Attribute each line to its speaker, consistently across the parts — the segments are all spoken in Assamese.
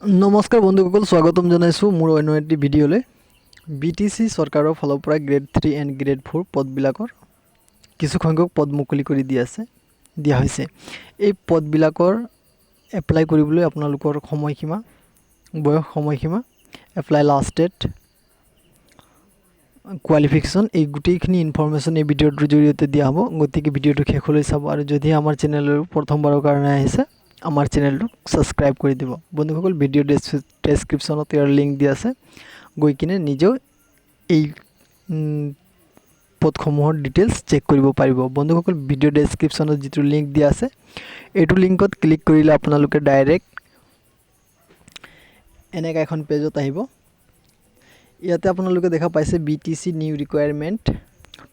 Speaker 1: নমস্কাৰ বন্ধুসকল, স্বাগতম জনাইছোঁ মোৰ অন্য এটি ভিডিঅ'লৈ। BTC চৰকাৰৰ ফালৰ পৰা গ্ৰেড 3 এণ্ড গ্ৰেড 4 পদবিলাকৰ কিছু সংখ্যক পদ মুকলি কৰি দিয়া হৈছে। এই পদবিলাকৰ এপ্লাই কৰিবলৈ আপোনালোকৰ সময়সীমা, বয়স সময়সীমা, এপ্লাই লাষ্ট ডেট, কোৱালিফিকেশ্যন, এই গোটেইখিনি ইনফৰমেশ্যন এই ভিডিঅ'টোৰ জৰিয়তে দিয়া হ'ব। গতিকে ভিডিঅ'টো শেষলৈ চাব আৰু যদি আমাৰ চেনেললৈ প্ৰথমবাৰৰ কাৰণে আহিছে আমাৰ চেনেলটোক ছাবস্ক্ৰাইব কৰি দিব। বন্ধুসকল, ভিডিঅ' ডেছক্ৰিপশ্যনত ইয়াৰ লিংক দিয়া আছে, গৈ কিনে নিজেও এই পদসমূহৰ ডিটেইলছ চেক কৰিব পাৰিব। বন্ধুসকল, ভিডিঅ' ডেছক্ৰিপশ্যনত যিটো লিংক দিয়া আছে এইটো লিংকত ক্লিক কৰিলে আপোনালোকে ডাইৰেক্ট এনেকুৱা এখন পেজত আহিব। ইয়াতে আপোনালোকে দেখা পাইছে BTC new recruitment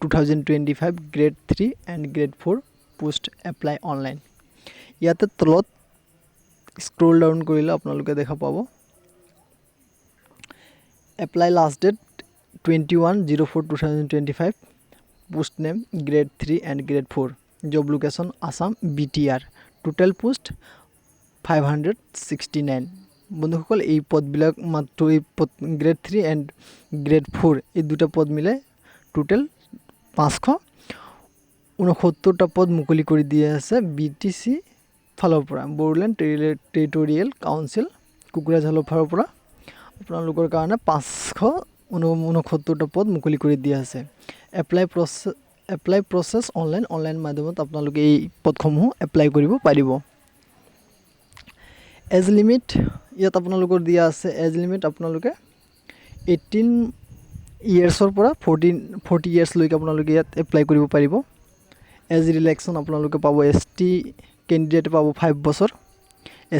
Speaker 1: 2025 grade 3 and grade 4 post apply online. ইয়াতে তলত স্ক্ৰল ডাউন কৰিলে আপোনালোকে দেখা পাব apply last date 21/04/2025, post name grade 3 and grade 4, job location Assam BTR, total post 569। বন্ধুসকল, এই পদবিলাক মাত্ৰ এই গ্ৰেড 3 এণ্ড গ্ৰেড 4 এই দুটা পদ মিলাই টোটেল 569টা পদ মুকলি কৰি দিয়া আছে BTC ফালৰ পৰা, বড়োলেণ্ড টেৰিটৰিয়েল কাউন্সিল কোকৰাঝাৰৰ ফালৰ পৰা আপোনালোকৰ কাৰণে 569টা পদ মুকলি কৰি দিয়া আছে। এপ্লাই প্ৰচেছ অনলাইন মাধ্যমত আপোনালোকে এই পদসমূহ এপ্লাই কৰিব পাৰিব। এজ লিমিট ইয়াত আপোনালোকৰ দিয়া আছে, এজ লিমিট আপোনালোকে 18 ইয়াৰ্ছৰ পৰা 40 ইয়াৰ্ছলৈকে আপোনালোকে ইয়াত এপ্লাই কৰিব পাৰিব। এজ ৰিলেক্সন আপোনালোকে পাব, ST কেণ্ডিডেটে পাব 5 বছৰ,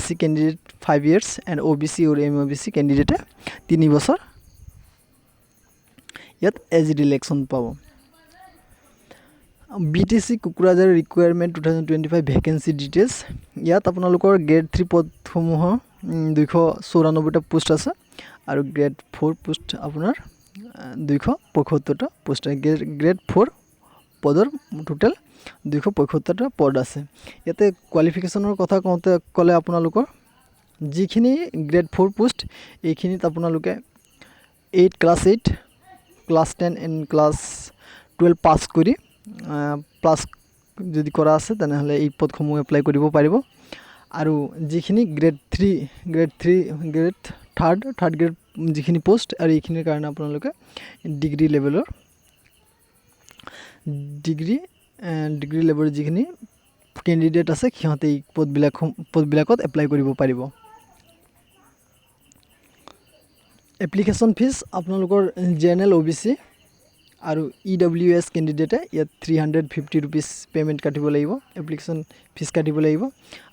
Speaker 1: SC candidate 5 years and OBC আৰু MOBC কেণ্ডিডেটে 3 বছৰ ইয়াত এজ ৰিলেক্সন পাব। BTC Kokrajhar requirement 2025 vacancy details, ইয়াত আপোনালোকৰ গ্ৰেড 3 পদসমূহৰ 294টা পোষ্ট আছে আৰু গ্ৰেড 4 পোষ্ট আপোনাৰ 275টা পোষ্ট। গ্ৰেড 4 পদৰ টোটেল 275টা পদ আছে। ইয়াতে কোৱালিফিকেশ্যনৰ কথা ক'লে আপোনালোকৰ যিখিনি গ্ৰেড 4 পোষ্ট এইখিনিত আপোনালোকে ক্লাছ 8, ক্লাছ 10 এণ্ড ক্লাছ 12 পাছ কৰি প্লাছ যদি কৰা আছে তেনেহ'লে এই পদসমূহ এপ্লাই কৰিব পাৰিব। আৰু যিখিনি গ্ৰেড 3 গ্ৰেড যিখিনি পোষ্ট আৰু এইখিনিৰ কাৰণে আপোনালোকে ডিগ্ৰী লেভেলৰ যিখিনি কেণ্ডিডেট আছে সিহঁতে এই পদবিলাকত এপ্লাই কৰিব পাৰিব। এপ্লিকেশ্যন ফিজ আপোনালোকৰ জেনেৰেল OBC আৰু EWS কেণ্ডিডেটে ইয়াত 350 ৰুপিজ পে'মেণ্ট কাটিব লাগিব, এপ্লিকেশ্যন ফিজ কাটিব লাগিব।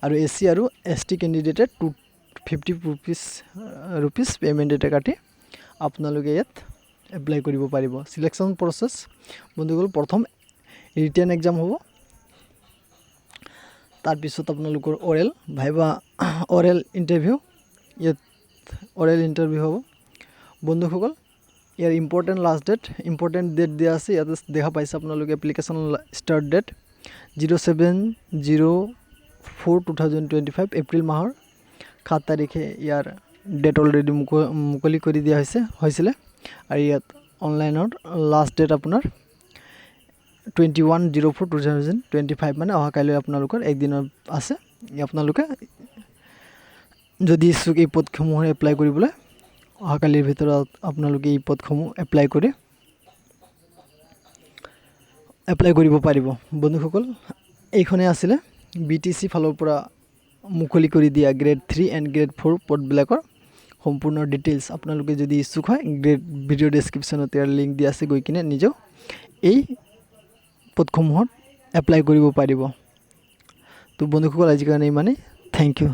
Speaker 1: আৰু SC আৰু ST কেণ্ডিডেটে 250 ৰুপিজ পে'মেণ্ট এটা কাটি আপোনালোকে ইয়াত এপ্লাই কৰিব পাৰিব। চিলেকশ্যন প্ৰচেছ বন্ধুসকল, প্ৰথম ৰিটেন এক্সাম হ'ব, তাৰপিছত আপোনালোকৰ অৰেল ইণ্টাৰভিউ, ইয়াত অৰেল ইণ্টাৰভিউ হ'ব। বন্ধুসকল, ইয়াৰ ইম্পৰ্টেণ্ট ডেট দিয়া আছে, ইয়াতে দেখা পাইছে আপোনালোকে এপ্লিকেশ্যন ষ্টাৰ্ট ডেট 07/04/2025 এপ্ৰিল মাহৰ 7 তাৰিখে ইয়াৰ ডেট অলৰেডি মুকলি কৰি দিয়া হৈছিলে। আৰু ইয়াত অনলাইনৰ লাষ্ট ডেট আপোনাৰ 21/04/2025, মানে অহাকাইলৈ আপোনালোকৰ একদিনৰ আছে। আপোনালোকে যদি ইচ্ছুক এই পদসমূহ এপ্লাই কৰিবলৈ, অহাকালিৰ ভিতৰত আপোনালোকে এই পদসমূহ এপ্লাই কৰিব পাৰিব। বন্ধুসকল, এইখনেই আছিলে BTC ফালৰ পৰা মুকলি কৰি দিয়া গ্ৰেড 3 এণ্ড গ্ৰেড 4 পদবিলাকৰ সম্পূৰ্ণ ডিটেইলছ। আপোনালোকে যদি ইচ্ছুক হয় ভিডিঅ' ডেছক্ৰিপশ্যনত ইয়াৰ লিংক দিয়া আছে, গৈ কিনে নিজেও এই পদসমূহত এপ্লাই কৰিব পাৰিব। তো বন্ধুসকল, আজিৰ কাৰণে ইমানেই। Thank U.